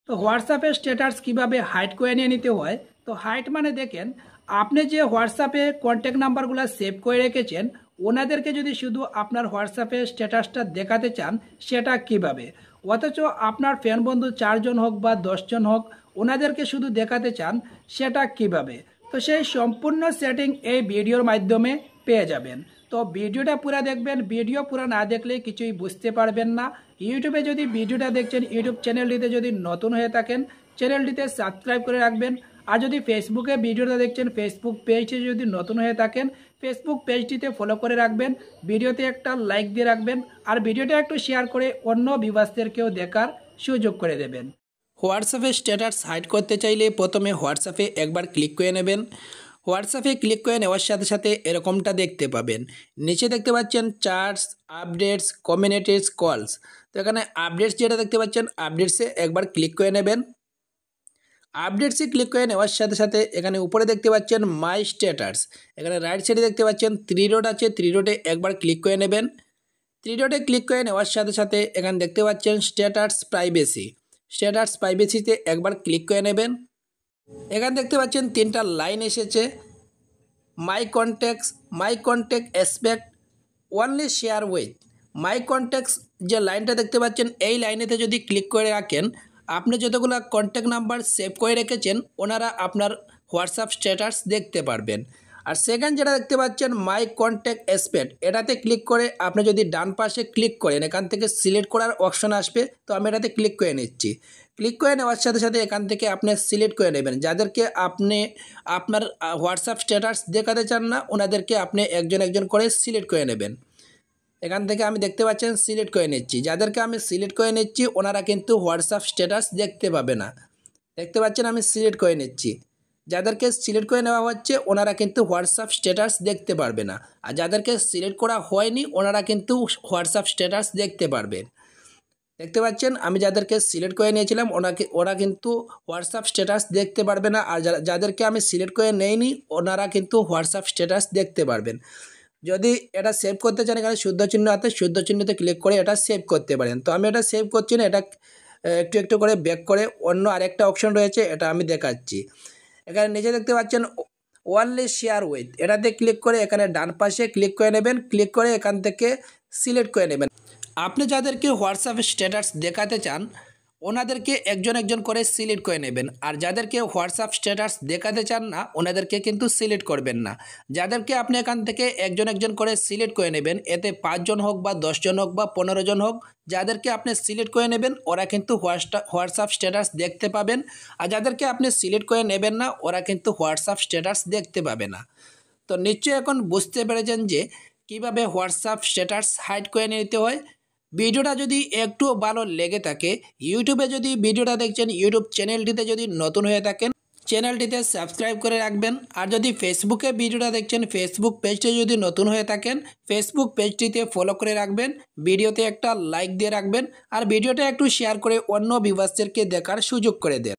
তো হোয়াটসঅ্যাপে স্ট্যাটাস কিভাবে হাইড করে নিয়ে নিতে হয়। তো হাইড মানে দেখেন, আপনি যে হোয়াটসঅ্যাপে কন্ট্যাক্ট নাম্বারগুলো সেভ করে রেখেছেন ওনাদেরকে যদি শুধু আপনার হোয়াটসঅ্যাপে স্ট্যাটাসটা দেখাতে চান সেটা কিভাবে, অথচ আপনার ফ্যান বন্ধু 4 জন হোক বা 10 জন হোক ওনাদেরকে শুধু দেখাতে চান সেটা কিভাবে। তো সেই সম্পূর্ণ সেটিং এই ভিডিওর মাধ্যমে পেয়ে যাবেন। তো ভিডিওটা পুরো দেখবেন, ভিডিও পুরো না দেখলে কিছুই বুঝতে পারবেন না। ইউটিউবে যদি ভিডিওটা দেখছেন, ইউটিউব চ্যানেলটিতে যদি নতুন হয়ে থাকেন চ্যানেলটিতে সাবস্ক্রাইব করে রাখবেন। আর যদি ফেসবুকে ভিডিওটা দেখছেন, ফেসবুক পেজটি যদি নতুন হয়ে থাকেন ফেসবুক পেজটিতে ফলো করে রাখবেন, ভিডিওতে একটা লাইক দিয়ে রাখবেন, আর ভিডিওটা একটু শেয়ার করে অন্য ভিউয়ার্সদেরকেও দেখার সুযোগ করে দেবেন। হোয়াটসঅ্যাপে স্ট্যাটাস হাইড করতে চাইলে প্রথমে হোয়াটসঅ্যাপে একবার ক্লিক করে নেবেন। হোয়াটসঅ্যাপে ক্লিক করে নেওয়ার সাথে সাথে এরকমটা দেখতে পাবেন। নিচে দেখতে পাচ্ছেন চার্টস, আপডেটস, কমিউনিটিস, কলস। তো এখানে আপডেটস যেটা দেখতে পাচ্ছেন আপডেটসে একবার ক্লিক করে নেবেন। আপডেটসে ক্লিক করে নেওয়ার সাথে সাথে এখানে উপরে দেখতে পাচ্ছেন মাই স্ট্যাটাস, এখানে রাইট সাইডে দেখতে পাচ্ছেন 3 ডট আছে, 3 ডটে একবার ক্লিক করে নেবেন। 3 ডটে ক্লিক করে নেওয়ার সাথে সাথে এখানে দেখতে পাচ্ছেন স্ট্যাটাস প্রাইভেসি, স্ট্যাটাস প্রাইভেসিতে একবার ক্লিক করে নেবেন। এখানে দেখতে পাচ্ছেন 3টা লাইন এসেছে, মাই contact expect only share with. My contacts যে লাইনটা দেখতে পাচ্ছেন এই লাইনেতে যদি ক্লিক করে রাখেন আপনি যতগুলো কন্ট্যাক্ট নাম্বার সেভ করে রেখেছেন ওনারা আপনার হোয়াটসঅ্যাপ স্ট্যাটাস দেখতে পারবেন। আর সেকেন্ড যেটা দেখতে পাচ্ছেন মাই কন্ট্যাক্ট এক্সপেক্ট, এটাতে ক্লিক করে আপনি যদি ডান পাশে ক্লিক করেন এখান থেকে সিলেক্ট করার অপশন আসবে। তো আমি এটাতে ক্লিক করে নিচ্ছি। ক্লিক করে নেওয়ার সাথে সাথে এখান থেকে আপনি সিলেক্ট করে নেবেন যাদেরকে আপনি আপনার হোয়াটসঅ্যাপ স্ট্যাটাস দেখাতে চান না ওনাদেরকে আপনি একজন একজন করে সিলেক্ট করে নেবেন। এখান থেকে আমি দেখতে পাচ্ছেন সিলেক্ট করে নিচ্ছি, যাদেরকে আমি সিলেক্ট করে নিচ্ছি ওনারা কিন্তু হোয়াটসঅ্যাপ স্ট্যাটাস দেখতে পাবে না। দেখতে পাচ্ছেন আমি সিলেক্ট করে নিচ্ছি, যাদেরকে সিলেক্ট করে নেওয়া হচ্ছে ওনারা কিন্তু হোয়াটসঅ্যাপ স্ট্যাটাস দেখতে পারবে না, আর যাদেরকে সিলেক্ট করা হয়নি ওনারা কিন্তু হোয়াটসঅ্যাপ স্ট্যাটাস দেখতে পারবেন। দেখতে পাচ্ছেন আমি যাদেরকে সিলেক্ট করে নিয়েছিলাম ওরা কিন্তু হোয়াটসঅ্যাপ স্ট্যাটাস দেখতে পারবে না, আর যাদেরকে আমি সিলেক্ট করে নেইনি ওনারা কিন্তু হোয়াটসঅ্যাপ স্ট্যাটাস দেখতে পারবেন। যদি এটা সেভ করতে চান এখানে শুদ্ধ চিহ্ন আছে, শুদ্ধ চিহ্নতে ক্লিক করে এটা সেভ করতে পারেন। তো আমি এটা সেভ করছি না, এটা একটু একটু করে ব্যাক করে অন্য আরেকটা অপশন রয়েছে এটা আমি দেখাচ্ছি। এখানে নিচে দেখতে পাচ্ছেন ওনলি শেয়ার উইথ, এটাতে ক্লিক করে এখানে ডান পাশে ক্লিক করে নেবেন, ক্লিক করে এখান থেকে সিলেক্ট করে নেবেন। আপনি যাদেরকে হোয়াটসঅ্যাপে স্ট্যাটাস দেখাতে চান ওনাদেরকে একজন একজন করে সিলেক্ট করে নেবেন, আর যাদেরকে হোয়াটসঅ্যাপ স্ট্যাটাস দেখাতে চান না ওনাদেরকে কিন্তু সিলেক্ট করবেন না। যাদেরকে আপনি এখান থেকে একজন একজন করে সিলেক্ট করে নেবেন, এতে 5 জন হোক বা 10 জন হোক বা 15 জন হোক, যাদেরকে আপনি সিলেক্ট করে নেবেন ওরা কিন্তু হোয়াটসঅ্যাপ স্ট্যাটাস দেখতে পাবেন, আর যাদেরকে আপনি সিলেক্ট করে নেবেন না ওরা কিন্তু হোয়াটসঅ্যাপ স্ট্যাটাস দেখতে পাবে না। তো নিশ্চয়ই এখন বুঝতে পেরেছেন যে কীভাবে হোয়াটসঅ্যাপ স্ট্যাটাস হাইড করে নিতে হয়। ভিডিওটা যদি একটু ভালো লেগে থাকে, ইউটিউবে যদি ভিডিওটা দেখছেন ইউটিউব চ্যানেলটিতে যদি নতুন হয়ে থাকেন চ্যানেলটিতে সাবস্ক্রাইব করে রাখবেন, আর যদি ফেসবুকে ভিডিওটা দেখছেন ফেসবুক পেজটি যদি নতুন হয়ে থাকেন ফেসবুক পেজটিতে ফলো করে রাখবেন, ভিডিওতে একটা লাইক দিয়ে রাখবেন, আর ভিডিওটা একটু শেয়ার করে অন্য ভিউয়ার্সদেরকে দেখার সুযোগ করে দেন।